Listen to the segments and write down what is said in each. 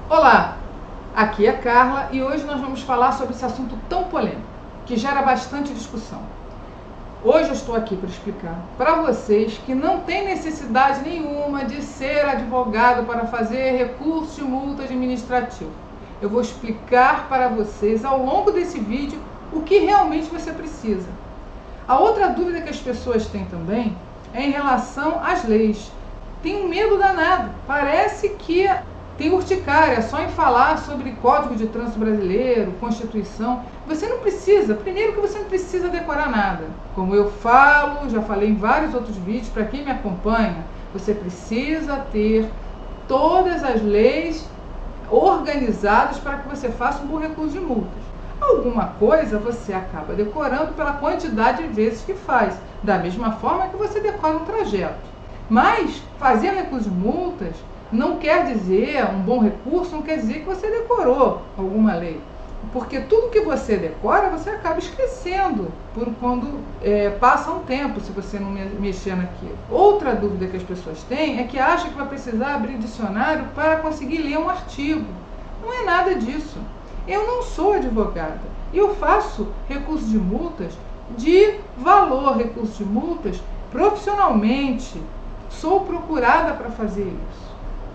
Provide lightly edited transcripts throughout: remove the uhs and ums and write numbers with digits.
Olá, aqui é a Carla e hoje nós vamos falar sobre esse assunto tão polêmico, que gera bastante discussão. Hoje eu estou aqui para explicar para vocês que não tem necessidade nenhuma de ser advogado para fazer recurso de multa administrativa. Eu vou explicar para vocês ao longo desse vídeo o que realmente você precisa. A outra dúvida que as pessoas têm também é em relação às leis. Tem um medo danado, parece que tem urticária só em falar sobre Código de Trânsito Brasileiro, Constituição. Você não precisa, primeiro que você não precisa decorar nada. Como eu falo, já falei em vários outros vídeos, para quem me acompanha, você precisa ter todas as leis organizadas para que você faça um bom recurso de multas. Alguma coisa você acaba decorando pela quantidade de vezes que faz, da mesma forma que você decora um trajeto. Mas fazer recurso de multas não quer dizer, um bom recurso não quer dizer que você decorou alguma lei. Porque tudo que você decora, você acaba esquecendo por quando passa um tempo, se você não mexer naquilo. Outra dúvida que as pessoas têm é que acham que vai precisar abrir dicionário para conseguir ler um artigo. Não é nada disso. Eu não sou advogada. Eu faço recurso de multas de valor, recurso de multas profissionalmente. Sou procurada para fazer isso.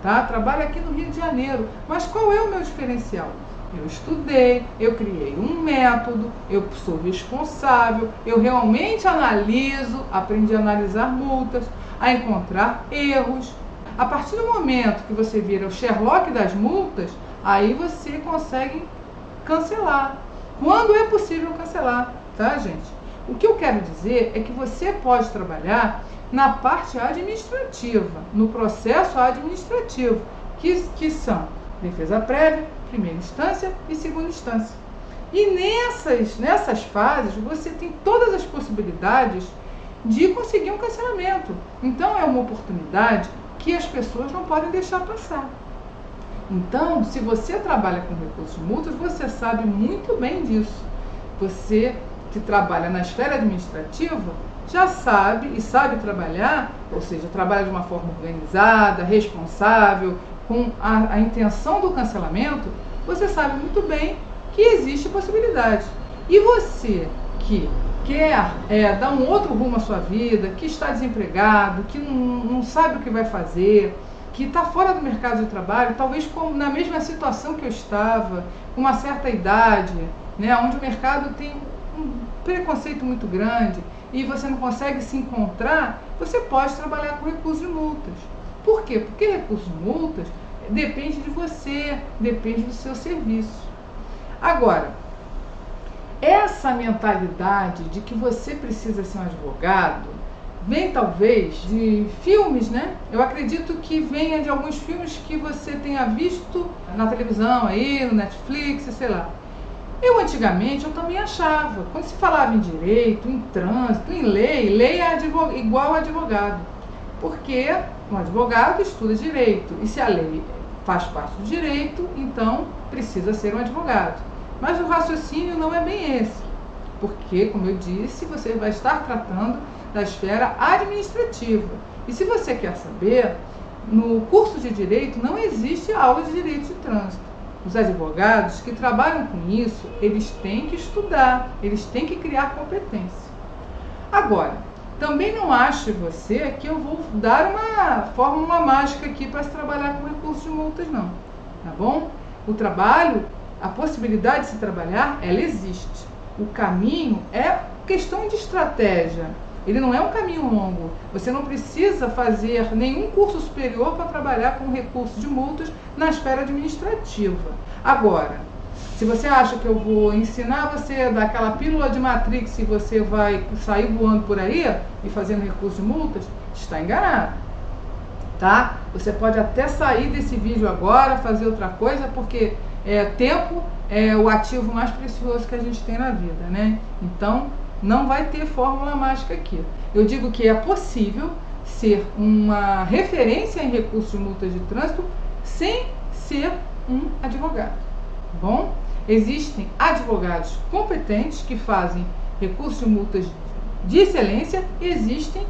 Tá? Trabalho aqui no Rio de Janeiro. Mas qual é o meu diferencial? Eu estudei, eu criei um método, eu sou responsável, eu realmente analiso, aprendi a analisar multas, a encontrar erros. A partir do momento que você vira o Sherlock das multas, aí você consegue cancelar. Quando é possível cancelar, tá, gente? O que eu quero dizer é que você pode trabalhar na parte administrativa, no processo administrativo, que são defesa prévia, primeira instância e segunda instância. E nessas fases, você tem todas as possibilidades de conseguir um cancelamento. Então, é uma oportunidade que as pessoas não podem deixar passar. Então, se você trabalha com recursos de multas, você sabe muito bem disso. Você que trabalha na esfera administrativa já sabe e sabe trabalhar, ou seja, trabalha de uma forma organizada, responsável, com a intenção do cancelamento, você sabe muito bem que existe possibilidade. E você que quer dar um outro rumo à sua vida, que está desempregado, que não sabe o que vai fazer, que está fora do mercado de trabalho, talvez na mesma situação que eu estava, com uma certa idade, né, onde o mercado tem um preconceito muito grande e você não consegue se encontrar, você pode trabalhar com recurso de multas. Por quê? Porque recurso de multas depende de você, depende do seu serviço. Agora, essa mentalidade de que você precisa ser um advogado vem talvez de filmes, né? Eu acredito que venha de alguns filmes que você tenha visto na televisão aí, no Netflix, sei lá. Eu antigamente eu também achava, quando se falava em direito, em trânsito, em lei é igual advogado. Porque um advogado estuda direito, e se a lei faz parte do direito, então precisa ser um advogado. Mas o raciocínio não é bem esse, porque, como eu disse, você vai estar tratando da esfera administrativa. E se você quer saber, no curso de direito não existe aula de direito de trânsito. Os advogados que trabalham com isso, eles têm que estudar, eles têm que criar competência. Agora, também não ache você que eu vou dar uma fórmula mágica aqui para se trabalhar com recurso de multas, não. Tá bom? O trabalho, a possibilidade de se trabalhar, ela existe. O caminho é questão de estratégia. Ele não é um caminho longo. Você não precisa fazer nenhum curso superior para trabalhar com recurso de multas na esfera administrativa. Agora, se você acha que eu vou ensinar você a dar aquela pílula de Matrix e você vai sair voando por aí e fazendo recurso de multas, está enganado. Tá? Você pode até sair desse vídeo agora, fazer outra coisa, porque tempo é o ativo mais precioso que a gente tem na vida, né? Então, não vai ter fórmula mágica aqui. Eu digo que é possível ser uma referência em recursos de multas de trânsito sem ser um advogado. Tá bom? Existem advogados competentes que fazem recursos de multas de excelência e existem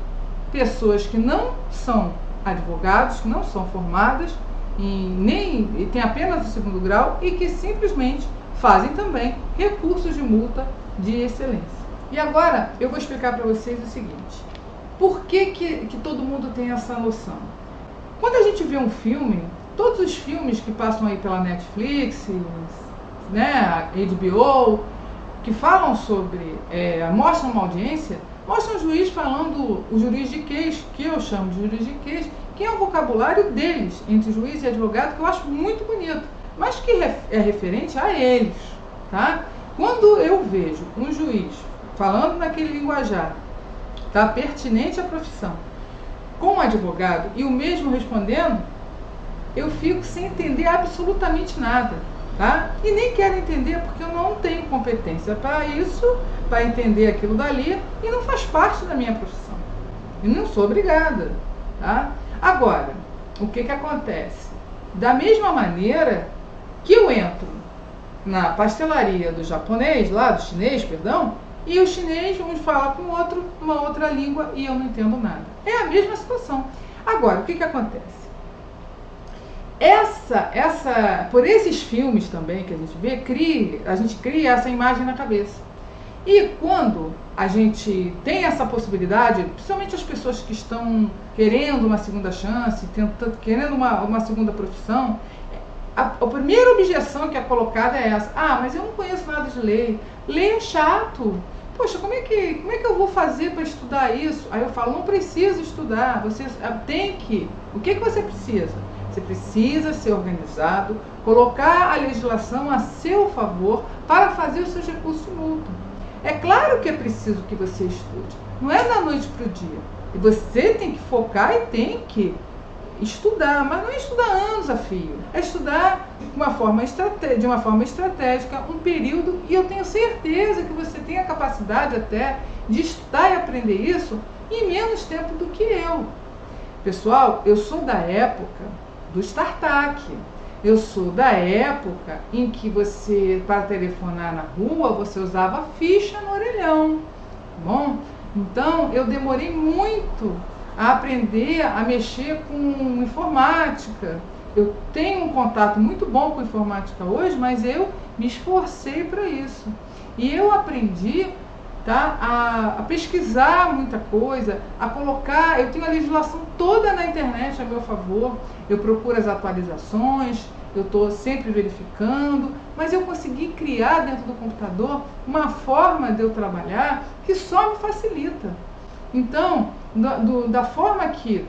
pessoas que não são advogados, que não são formadas nem tem apenas o segundo grau e que simplesmente fazem também recursos de multa de excelência. E agora eu vou explicar para vocês o seguinte: por que todo mundo tem essa noção? Quando a gente vê um filme, todos os filmes que passam aí pela Netflix, né, HBO, que falam sobre, mostram uma audiência, mostram o juiz falando, o juridiquês, que eu chamo de juridiquês, que é o vocabulário deles, entre juiz e advogado, que eu acho muito bonito, mas que é referente a eles, tá? Quando eu vejo um juiz falando naquele linguajar, tá, pertinente à profissão, com um advogado e o mesmo respondendo, eu fico sem entender absolutamente nada, tá? E nem quero entender porque eu não tenho competência para isso, para entender aquilo dali, e não faz parte da minha profissão. E não sou obrigada, tá? Agora, o que acontece? Da mesma maneira que eu entro na pastelaria do japonês, lá do chinês, perdão, e o chinês um fala com o outro uma outra língua e eu não entendo nada. É a mesma situação. Agora, o que acontece? Por esses filmes também que a gente vê, a gente cria essa imagem na cabeça. E quando a gente tem essa possibilidade, principalmente as pessoas que estão querendo uma segunda chance, querendo uma segunda profissão, a primeira objeção que é colocada é essa: ah, mas eu não conheço nada de lei, lei é chato, poxa, como é que eu vou fazer para estudar isso? Aí eu falo: não precisa estudar, você tem que, o que você precisa? Você precisa ser organizado, colocar a legislação a seu favor para fazer os seus recursos de multa. É claro que é preciso que você estude, não é da noite para o dia, e você tem que focar e tem que estudar, mas não é estudar anos a fio, é estudar de uma forma estratégica, um período, e eu tenho certeza que você tem a capacidade até de estudar e aprender isso em menos tempo do que eu. Pessoal, eu sou da época do StarTAC, eu sou da época em que você, para telefonar na rua, você usava ficha no orelhão, tá bom? Então, eu demorei muito a aprender a mexer com informática. Eu tenho um contato muito bom com informática hoje, mas eu me esforcei para isso. E eu aprendi, tá, a pesquisar muita coisa, a colocar, eu tenho a legislação toda na internet a meu favor, eu procuro as atualizações, eu estou sempre verificando, mas eu consegui criar dentro do computador uma forma de eu trabalhar que só me facilita. Então, da forma que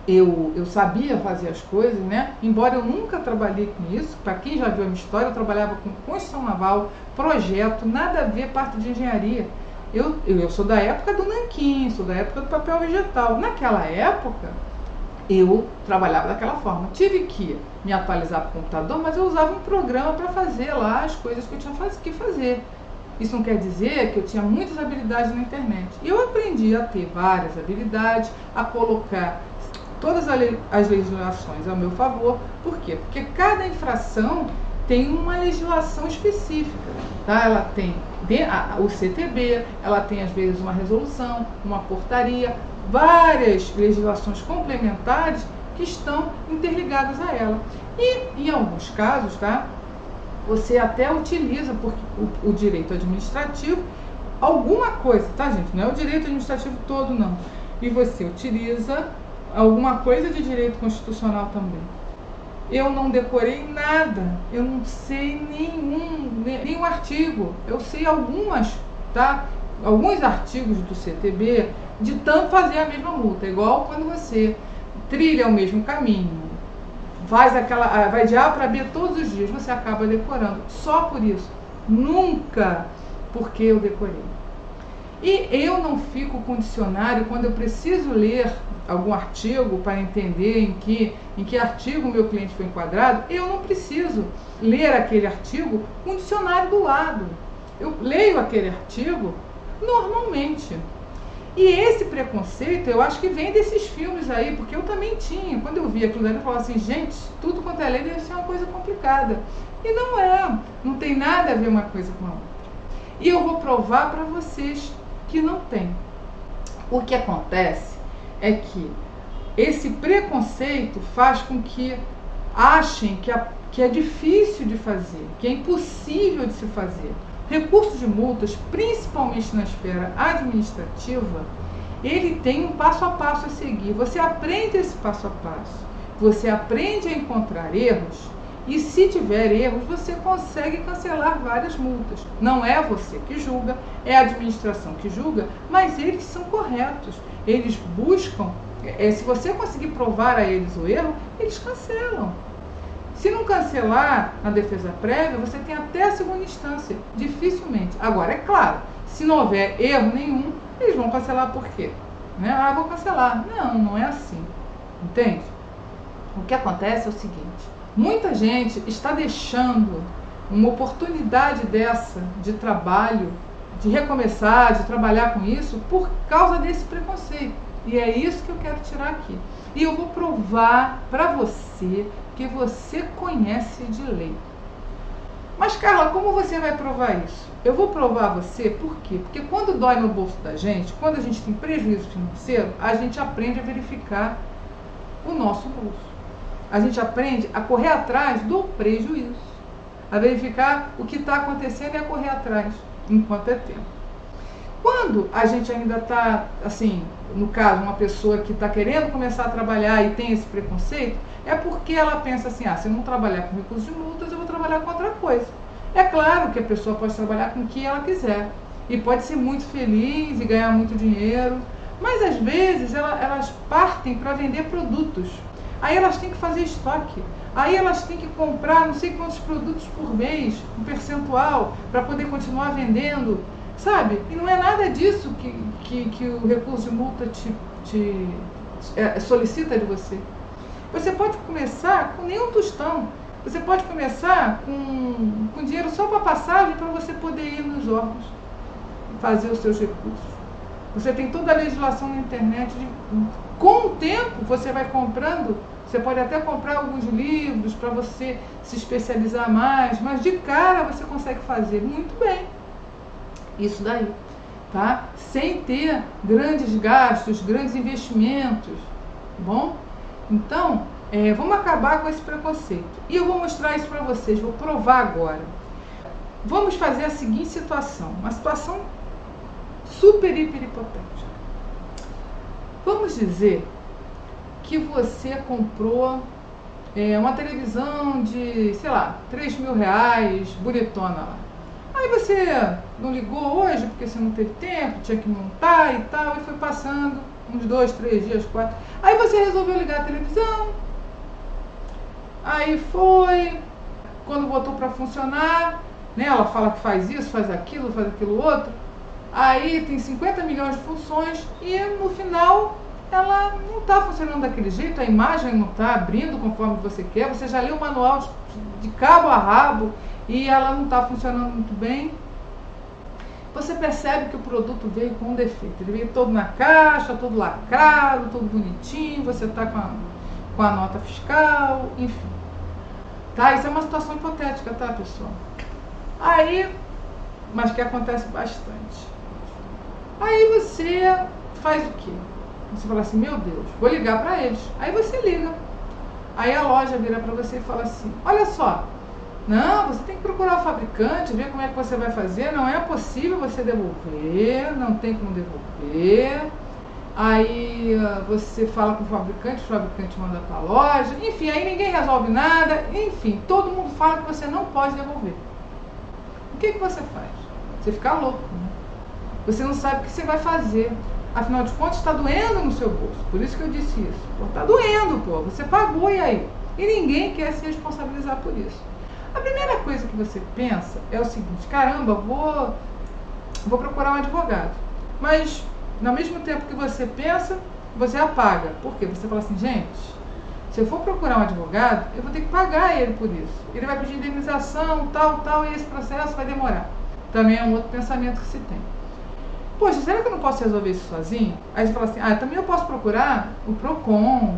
eu sabia fazer as coisas, né? Embora eu nunca trabalhei com isso, para quem já viu a minha história, eu trabalhava com construção naval, projeto, nada a ver parte de engenharia. Eu sou da época do nanquim, sou da época do papel vegetal. Naquela época, eu trabalhava daquela forma. Tive que me atualizar para o computador, mas eu usava um programa para fazer lá as coisas que eu tinha que fazer. Isso não quer dizer que eu tinha muitas habilidades na internet. E eu aprendi a ter várias habilidades, a colocar todas as legislações a meu favor. Por quê? Porque cada infração tem uma legislação específica, tá? Ela tem o CTB, ela tem às vezes uma resolução, uma portaria, várias legislações complementares que estão interligadas a ela. E em alguns casos, tá? Você até utiliza o direito administrativo, alguma coisa, tá, gente? Não é o direito administrativo todo, não. E você utiliza alguma coisa de direito constitucional também. Eu não decorei nada, eu não sei nenhum artigo. Eu sei algumas, tá? Alguns artigos do CTB, de tanto fazer a mesma multa. Igual quando você trilha o mesmo caminho, vai de A para B todos os dias, você acaba decorando. Só por isso. Nunca porque eu decorei. E eu não fico com dicionário quando eu preciso ler algum artigo para entender em que artigo o meu cliente foi enquadrado. Eu não preciso ler aquele artigo com o dicionário do lado. Eu leio aquele artigo normalmente. E esse preconceito, eu acho que vem desses filmes aí, porque eu também tinha. Quando eu via aquilo ali, eu falava assim: gente, tudo quanto é lei deve ser uma coisa complicada. E não é, não tem nada a ver uma coisa com a outra. E eu vou provar para vocês que não tem. O que acontece é que esse preconceito faz com que achem que é difícil de fazer, que é impossível de se fazer. Recurso de multas, principalmente na esfera administrativa, ele tem um passo a passo a seguir. Você aprende esse passo a passo, você aprende a encontrar erros, e se tiver erros, você consegue cancelar várias multas. Não é você que julga, é a administração que julga, mas eles são corretos. Eles buscam, se você conseguir provar a eles o erro, eles cancelam. Se não cancelar na defesa prévia, você tem até a segunda instância, dificilmente. Agora, é claro, se não houver erro nenhum, eles vão cancelar por quê? Né? Ah, vou cancelar. Não, não é assim. Entende? O que acontece é o seguinte: muita gente está deixando uma oportunidade dessa de trabalho, de recomeçar, de trabalhar com isso, por causa desse preconceito. E é isso que eu quero tirar aqui. E eu vou provar para você que você conhece de lei. Mas, Carla, como você vai provar isso? Eu vou provar a você, por quê? Porque quando dói no bolso da gente, quando a gente tem prejuízo financeiro, a gente aprende a verificar o nosso bolso. A gente aprende a correr atrás do prejuízo, a verificar o que está acontecendo e a correr atrás, enquanto é tempo. Quando a gente ainda está, assim, no caso, uma pessoa que está querendo começar a trabalhar e tem esse preconceito, é porque ela pensa assim: se eu não trabalhar com recursos de multas, eu vou trabalhar com outra coisa. É claro que a pessoa pode trabalhar com o que ela quiser, e pode ser muito feliz e ganhar muito dinheiro, mas às vezes elas partem para vender produtos. Aí elas têm que fazer estoque, aí elas têm que comprar não sei quantos produtos por mês, um percentual, para poder continuar vendendo, sabe? E não é nada disso que o recurso de multa te solicita de você. Você pode começar com nenhum tostão, você pode começar com dinheiro só para passagem, para você poder ir nos órgãos e fazer os seus recursos. Você tem toda a legislação na internet. Com o tempo, você vai comprando. Você pode até comprar alguns livros para você se especializar mais, mas de cara você consegue fazer muito bem isso daí, tá? Sem ter grandes gastos, grandes investimentos, tá bom? Então, vamos acabar com esse preconceito. E eu vou mostrar isso para vocês, vou provar agora. Vamos fazer a seguinte situação, uma situação super, hiper hipotética. Vamos dizer que você comprou uma televisão de, sei lá, 3 mil reais, bonitona lá. Aí você não ligou hoje porque você não teve tempo, tinha que montar e tal, e foi passando uns 2, 3 dias, 4. Aí você resolveu ligar a televisão, aí foi, quando botou para funcionar, né, ela fala que faz isso, faz aquilo outro, aí tem 50 milhões de funções e no final ela não está funcionando daquele jeito, a imagem não está abrindo conforme você quer, você já leu o manual de cabo a rabo e ela não está funcionando muito bem. Você percebe que o produto veio com um defeito, ele veio todo na caixa, todo lacrado, todo bonitinho, você está com a nota fiscal, enfim. Tá? Isso é uma situação hipotética, tá, pessoal? Aí, mas que acontece bastante. Aí você faz o quê? Você fala assim: meu Deus, vou ligar para eles. Aí você liga. Aí a loja vira para você e fala assim: olha só, não, você tem que procurar o fabricante, ver como é que você vai fazer, não é possível você devolver, não tem como devolver. Aí você fala com o fabricante manda para a loja, enfim, aí ninguém resolve nada, enfim, todo mundo fala que você não pode devolver. O que você faz? Você fica louco, né? Você não sabe o que você vai fazer. Afinal de contas, está doendo no seu bolso. Por isso que eu disse isso. Está doendo, pô. Você pagou e aí? E ninguém quer se responsabilizar por isso. A primeira coisa que você pensa é o seguinte: caramba, vou procurar um advogado. Mas, ao mesmo tempo que você pensa, você apaga. Por quê? Você fala assim: gente, se eu for procurar um advogado, eu vou ter que pagar ele por isso. Ele vai pedir indenização, tal, e esse processo vai demorar. Também é um outro pensamento que se tem. Poxa, será que eu não posso resolver isso sozinho? Aí você fala assim: também eu posso procurar o PROCON.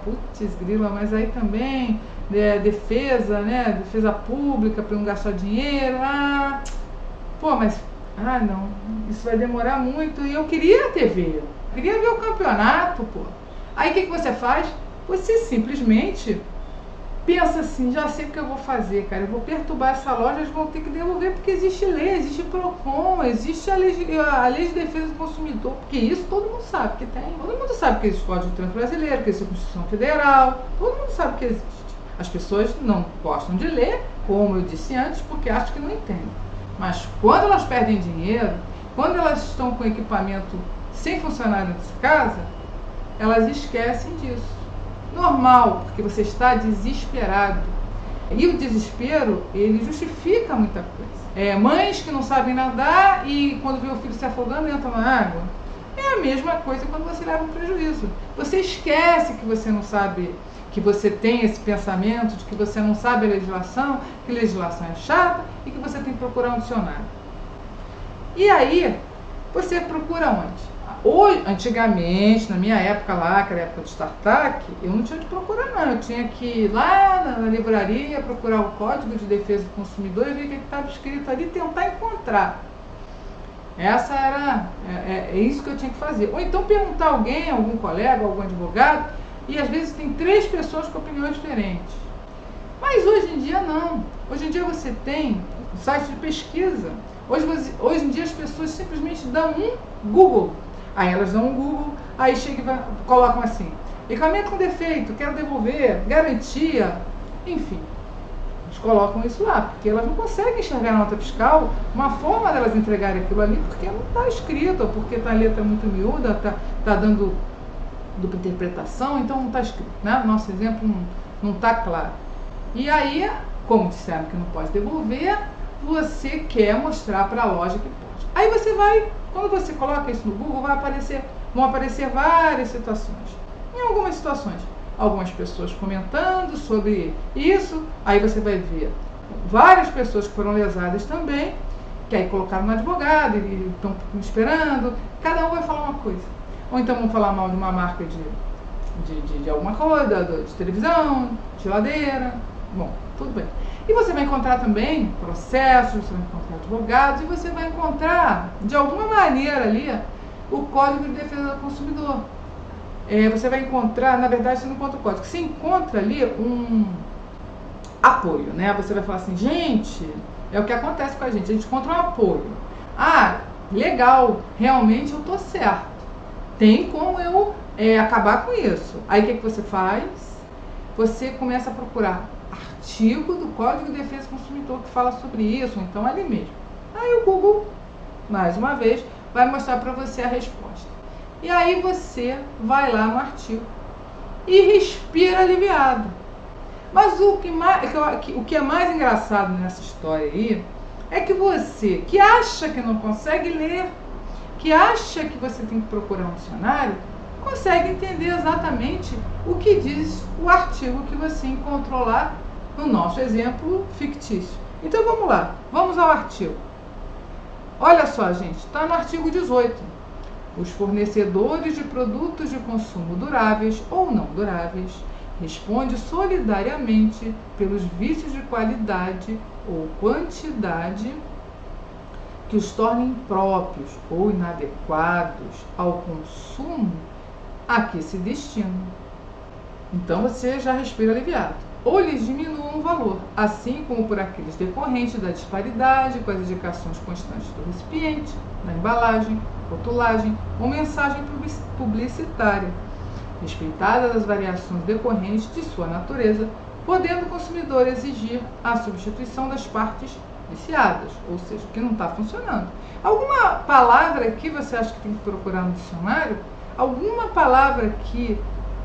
Putz, grila, mas aí também defesa, né? Defesa pública para não gastar dinheiro. Não, isso vai demorar muito. E eu queria a TV, eu queria ver o campeonato, pô. Aí o que você faz? Você simplesmente pensa assim, já sei o que eu vou fazer, cara, eu vou perturbar essa loja, eles vão ter que devolver, porque existe lei, existe PROCON, existe a lei de defesa do consumidor, porque isso todo mundo sabe que tem. Todo mundo sabe que existe o Código de Trânsito Brasileiro, que existe a Constituição Federal, todo mundo sabe que existe. As pessoas não gostam de ler, como eu disse antes, porque acham que não entendem. Mas quando elas perdem dinheiro, quando elas estão com equipamento sem funcionar dentro de casa, elas esquecem disso. Normal, porque você está desesperado. E o desespero, ele justifica muita coisa. Mães que não sabem nadar e quando vê o filho se afogando entram na água. É a mesma coisa quando você leva um prejuízo. Você esquece que você não sabe, que você tem esse pensamento de que você não sabe a legislação, que a legislação é chata e que você tem que procurar um dicionário. E aí, você procura onde? Hoje, antigamente, na minha época lá, que era a época do StarTAC, eu não tinha de procurar não, eu tinha que ir lá na livraria, procurar o Código de Defesa do Consumidor e ver o que estava escrito ali e tentar encontrar. Essa era, isso que eu tinha que fazer. Ou então perguntar a alguém, algum colega, algum advogado, e às vezes tem 3 pessoas com opiniões diferentes. Mas hoje em dia não. Hoje em dia você tem um site de pesquisa. Hoje em dia as pessoas simplesmente dão um Google. Aí elas dão um Google, aí chegam e colocam assim, equipamento com defeito, quero devolver, garantia, enfim. Eles colocam isso lá, porque elas não conseguem enxergar na nota fiscal uma forma delas entregarem aquilo ali, porque não está escrito, ou porque está a letra muito miúda, está dando dupla interpretação, então não está escrito, né? Nosso exemplo não está claro. E aí, como disseram que não pode devolver, você quer mostrar para a loja que pode. Aí você vai, quando você coloca isso no Google, vão aparecer várias situações. Em algumas situações, algumas pessoas comentando sobre isso, aí você vai ver várias pessoas que foram lesadas também, que aí colocaram no advogado e estão esperando, cada um vai falar uma coisa. Ou então vão falar mal de uma marca de alguma coisa, de televisão, de geladeira, bom, tudo bem. E você vai encontrar também processos, você vai encontrar advogados e você vai encontrar, de alguma maneira ali, o Código de Defesa do Consumidor. Você vai encontrar, na verdade você não encontra o código, você encontra ali um apoio, né? Você vai falar assim, gente, é o que acontece com a gente encontra um apoio. Ah, legal, realmente eu tô certo. Tem como eu acabar com isso. Aí o que você faz? Você começa a procurar artigo do Código de Defesa do Consumidor que fala sobre isso, ou então ali mesmo. Aí o Google, mais uma vez, vai mostrar para você a resposta. E aí você vai lá no artigo e respira aliviado. Mas o que é mais engraçado nessa história aí é que você, que acha que não consegue ler, que acha que você tem que procurar um dicionário, consegue entender exatamente o que diz o artigo que você encontrou lá no nosso exemplo fictício. Então vamos lá, vamos ao artigo. Olha só, gente, está no artigo 18. Os fornecedores de produtos de consumo duráveis ou não duráveis respondem solidariamente pelos vícios de qualidade ou quantidade que os tornem impróprios ou inadequados ao consumo a que se destinam. Então você já respira aliviado. Ou lhes diminuam o valor, assim como por aqueles decorrentes da disparidade com as indicações constantes do recipiente, da embalagem, rotulagem ou mensagem publicitária, respeitadas as variações decorrentes de sua natureza, podendo o consumidor exigir a substituição das partes viciadas, ou seja, que não está funcionando. Alguma palavra que você acha que tem que procurar no dicionário? Alguma palavra que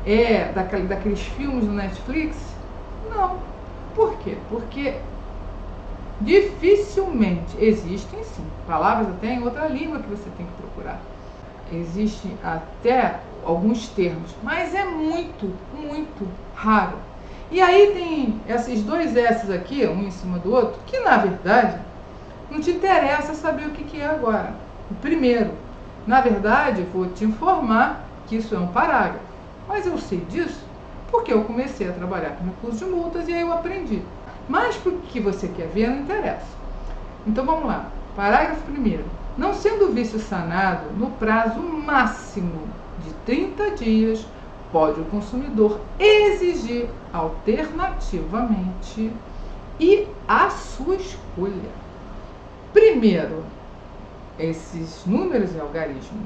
é daqueles filmes do Netflix? Não. Por quê? Porque dificilmente existem, sim, palavras até em outra língua que você tem que procurar. Existem até alguns termos, mas é muito, muito raro. E aí tem esses dois S aqui, um em cima do outro, que na verdade não te interessa saber o que é agora. O primeiro, na verdade, vou te informar que isso é um parágrafo. Mas eu sei disso porque eu comecei a trabalhar com recursos de multas e aí eu aprendi. Mas para o que você quer ver, não interessa. Então vamos lá. Parágrafo 1º. Não sendo o vício sanado no prazo máximo de 30 dias pode o consumidor exigir alternativamente e à sua escolha. Primeiro, esses números e algarismo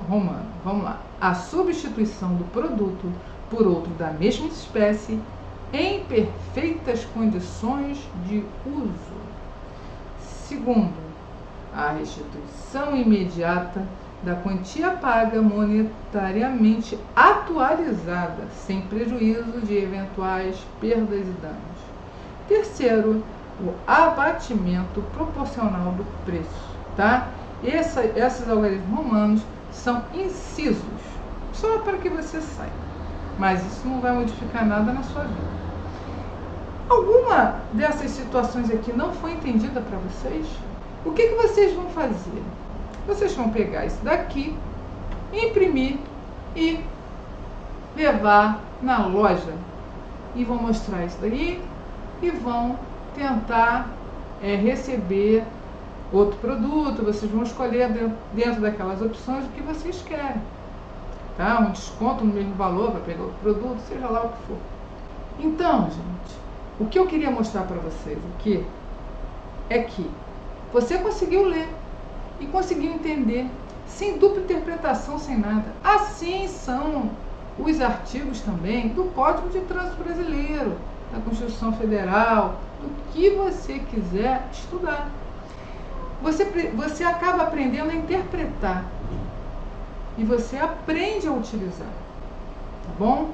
romano. Vamos lá. A substituição do produto por outro da mesma espécie em perfeitas condições de uso. Segundo, a restituição imediata da quantia paga monetariamente atualizada, sem prejuízo de eventuais perdas e danos. Terceiro, o abatimento proporcional do preço, tá? Esses algarismos romanos são incisos, só para que você saiba, mas isso não vai modificar nada na sua vida. Alguma dessas situações aqui não foi entendida para vocês? O que vocês vão fazer? Vocês vão pegar isso daqui, imprimir e levar na loja e vão mostrar isso daí e vão tentar receber outro produto. Vocês vão escolher dentro daquelas opções o que vocês querem, tá? Um desconto no mesmo valor para pegar outro produto, seja lá o que for. Então, gente, o que eu queria mostrar para vocês aqui é que você conseguiu ler e conseguiu entender, sem dupla interpretação, sem nada. Assim são os artigos também do Código de Trânsito Brasileiro, da Constituição Federal, do que você quiser estudar. Você acaba aprendendo a interpretar e você aprende a utilizar, tá bom?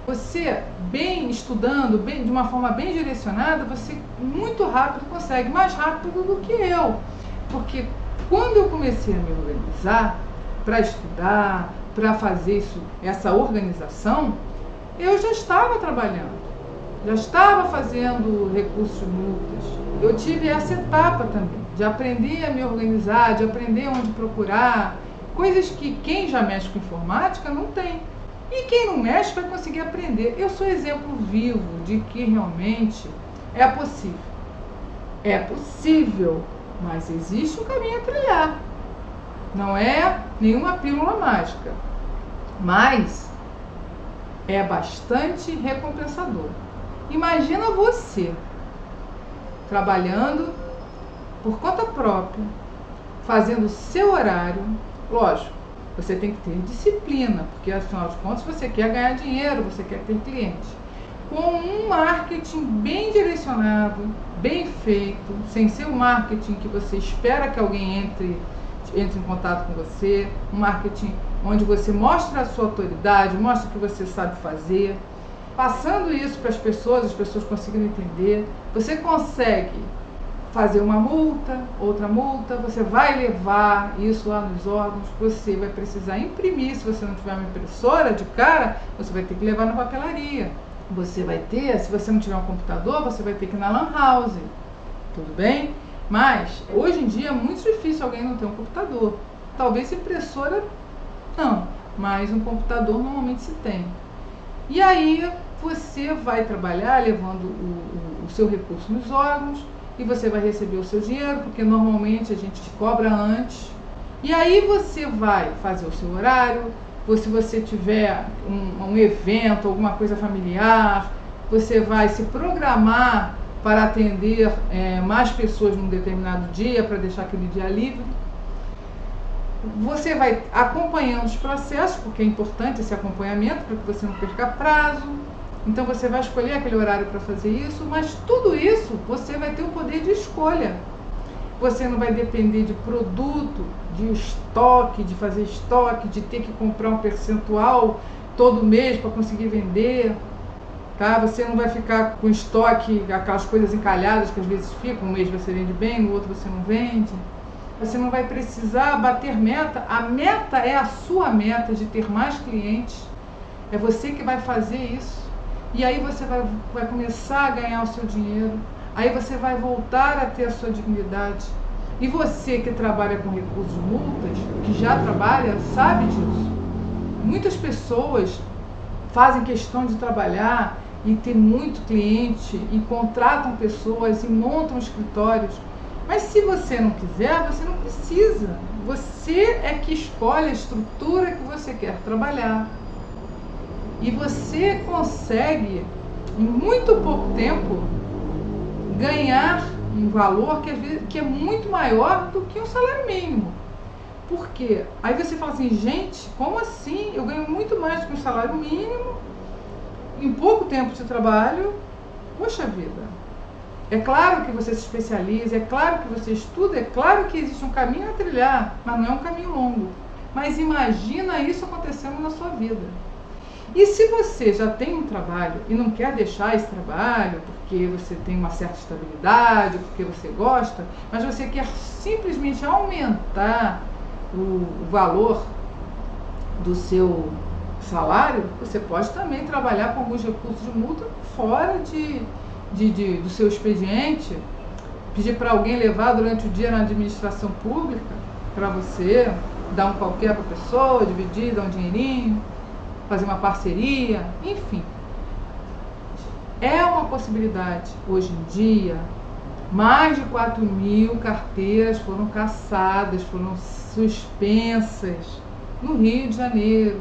Você, bem estudando, de uma forma bem direcionada, você muito rápido consegue, mais rápido do que eu. Porque quando eu comecei a me organizar para estudar, para fazer essa organização, eu já estava trabalhando, já estava fazendo recursos de multas. Eu tive essa etapa também, de aprender a me organizar, de aprender onde procurar, coisas que quem já mexe com informática não tem. E quem não mexe vai conseguir aprender. Eu sou exemplo vivo de que realmente é possível. É possível, mas existe um caminho a trilhar. Não é nenhuma pílula mágica, mas é bastante recompensador. Imagina você trabalhando por conta própria, fazendo o seu horário. Lógico, você tem que ter disciplina, porque afinal de contas você quer ganhar dinheiro, você quer ter clientes. Com um marketing bem direcionado, bem feito, sem ser um marketing que você espera que alguém entre em contato com você, um marketing onde você mostra a sua autoridade, mostra o que você sabe fazer, passando isso para as pessoas conseguindo entender, você consegue fazer uma multa, outra multa, você vai levar isso lá nos órgãos, você vai precisar imprimir, se você não tiver uma impressora de cara, você vai ter que levar na papelaria. Você vai ter, se você não tiver um computador, você vai ter que ir na lan house, tudo bem? Mas, hoje em dia é muito difícil alguém não ter um computador. Talvez impressora não, mas um computador normalmente se tem. E aí, você vai trabalhar levando o seu recurso nos órgãos, e você vai receber o seu dinheiro, porque normalmente a gente cobra antes. E aí você vai fazer o seu horário, ou se você tiver um evento, alguma coisa familiar, você vai se programar para atender mais pessoas num determinado dia, para deixar aquele dia livre. Você vai acompanhando os processos, porque é importante esse acompanhamento, para que você não perca prazo. Então você vai escolher aquele horário para fazer isso, mas tudo isso você vai ter o poder de escolha. Você não vai depender de produto, de estoque, de fazer estoque, de ter que comprar um percentual todo mês para conseguir vender. Tá? Você não vai ficar com estoque, aquelas coisas encalhadas que às vezes ficam, um mês você vende bem, no outro você não vende. Você não vai precisar bater meta. A meta é a sua meta de ter mais clientes. É você que vai fazer isso. E aí você vai começar a ganhar o seu dinheiro, aí você vai voltar a ter a sua dignidade. E você que trabalha com recursos de multas, que já trabalha, sabe disso. Muitas pessoas fazem questão de trabalhar e ter muito cliente, e contratam pessoas e montam escritórios. Mas se você não quiser, você não precisa. Você é que escolhe a estrutura que você quer trabalhar. E você consegue, em muito pouco tempo, ganhar um valor que é muito maior do que um salário mínimo. Por quê? Aí você fala assim, gente, como assim? Eu ganho muito mais que um salário mínimo em pouco tempo de trabalho. Poxa vida. É claro que você se especializa, é claro que você estuda, é claro que existe um caminho a trilhar, mas não é um caminho longo. Mas imagina isso acontecendo na sua vida. E se você já tem um trabalho e não quer deixar esse trabalho porque você tem uma certa estabilidade, porque você gosta, mas você quer simplesmente aumentar o valor do seu salário, você pode também trabalhar com alguns recursos de multa fora do seu expediente, pedir para alguém levar durante o dia na administração pública, para você dar um qualquer para a pessoa, dividir, dar um dinheirinho, fazer uma parceria, enfim. É uma possibilidade. Hoje em dia, mais de 4.000 carteiras foram cassadas, foram suspensas no Rio de Janeiro,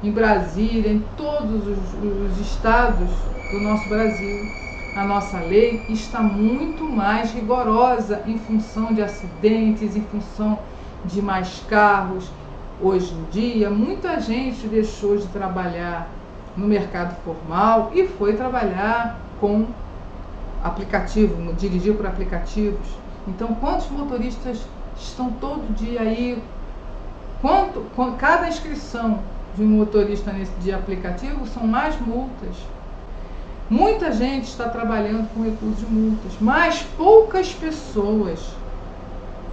em Brasília, em todos os estados do nosso Brasil. A nossa lei está muito mais rigorosa em função de acidentes, em função de mais carros. Hoje em dia, muita gente deixou de trabalhar no mercado formal e foi trabalhar com aplicativo, dirigir por aplicativos. Então, quantos motoristas estão todo dia aí? Cada inscrição de um motorista de aplicativo são mais multas. Muita gente está trabalhando com recursos de multas, mas poucas pessoas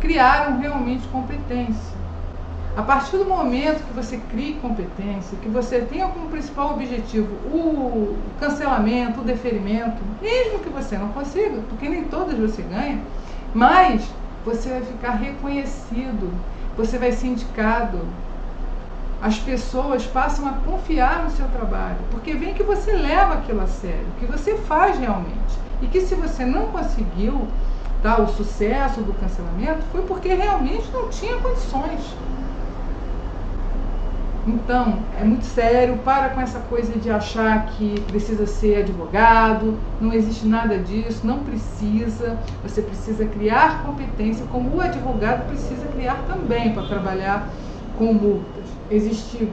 criaram realmente competência. A partir do momento que você crie competência, que você tenha como principal objetivo o cancelamento, o deferimento, mesmo que você não consiga, porque nem todas você ganha, mas você vai ficar reconhecido, você vai ser indicado. As pessoas passam a confiar no seu trabalho, porque vem que você leva aquilo a sério, que você faz realmente. E que se você não conseguiu dar o sucesso do cancelamento, foi porque realmente não tinha condições. Então, é muito sério, para com essa coisa de achar que precisa ser advogado, não existe nada disso, não precisa. Você precisa criar competência, como o advogado precisa criar também para trabalhar com multas. Existe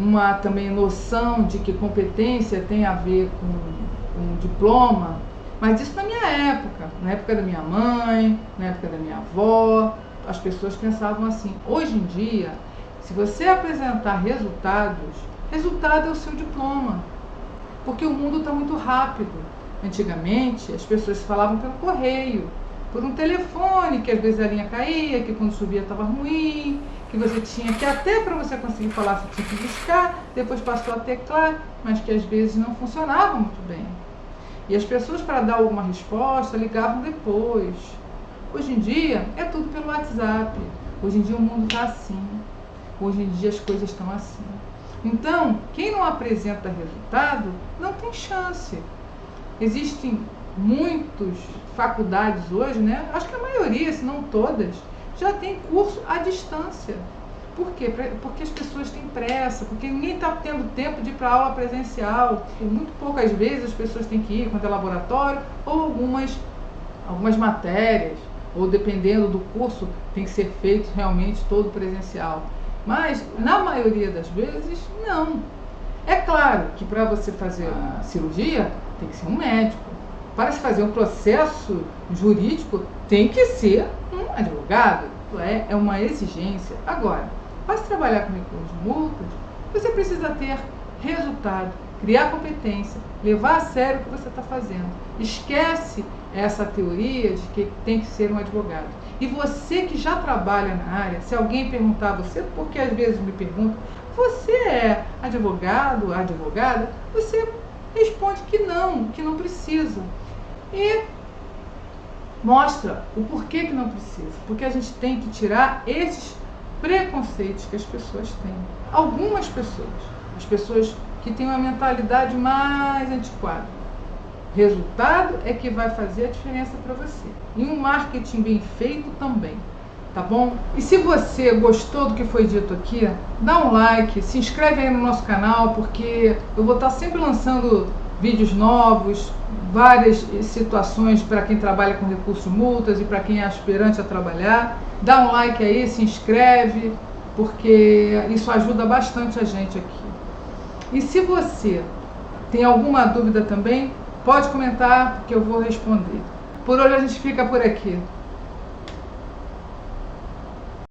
uma também noção de que competência tem a ver com diploma, mas isso na minha época, na época da minha mãe, na época da minha avó, as pessoas pensavam assim. Hoje em dia, se você apresentar resultado é o seu diploma, porque o mundo está muito rápido. Antigamente, as pessoas falavam pelo correio, por um telefone, que às vezes a linha caía, que quando subia estava ruim, que você tinha que, até para você conseguir falar, você tinha que buscar, depois passou a teclar, mas que às vezes não funcionava muito bem. E as pessoas, para dar alguma resposta, ligavam depois. Hoje em dia, é tudo pelo WhatsApp. Hoje em dia o mundo está assim. Hoje em dia as coisas estão assim. Então, quem não apresenta resultado não tem chance. Existem muitas faculdades hoje, né? Acho que a maioria, se não todas, já tem curso à distância. Por quê? Porque as pessoas têm pressa, porque ninguém está tendo tempo de ir para aula presencial. E muito poucas vezes as pessoas têm que ir quando é laboratório, ou algumas matérias, ou dependendo do curso, tem que ser feito realmente todo presencial. Mas, na maioria das vezes, não. É claro que para você fazer a cirurgia, tem que ser um médico. Para se fazer um processo jurídico, tem que ser um advogado. É uma exigência. Agora, para se trabalhar com recursos de multas, você precisa ter resultado, criar competência, levar a sério o que você está fazendo. Esquece essa teoria de que tem que ser um advogado. E você que já trabalha na área, se alguém perguntar a você, porque às vezes me perguntam, você é advogado, advogada? Você responde que não precisa. E mostra o porquê que não precisa. Porque a gente tem que tirar esses preconceitos que as pessoas têm. Algumas pessoas, as pessoas que têm uma mentalidade mais antiquada. Resultado é que vai fazer a diferença para você. E um marketing bem feito também. tá bom? E se você gostou do que foi dito aqui, dá um like, se inscreve aí no nosso canal, porque eu vou estar sempre lançando vídeos novos, várias situações para quem trabalha com recursos multas e para quem é aspirante a trabalhar. Dá um like aí, se inscreve, porque isso ajuda bastante a gente aqui. E se você tem alguma dúvida também, pode comentar que eu vou responder. Por hoje a gente fica por aqui.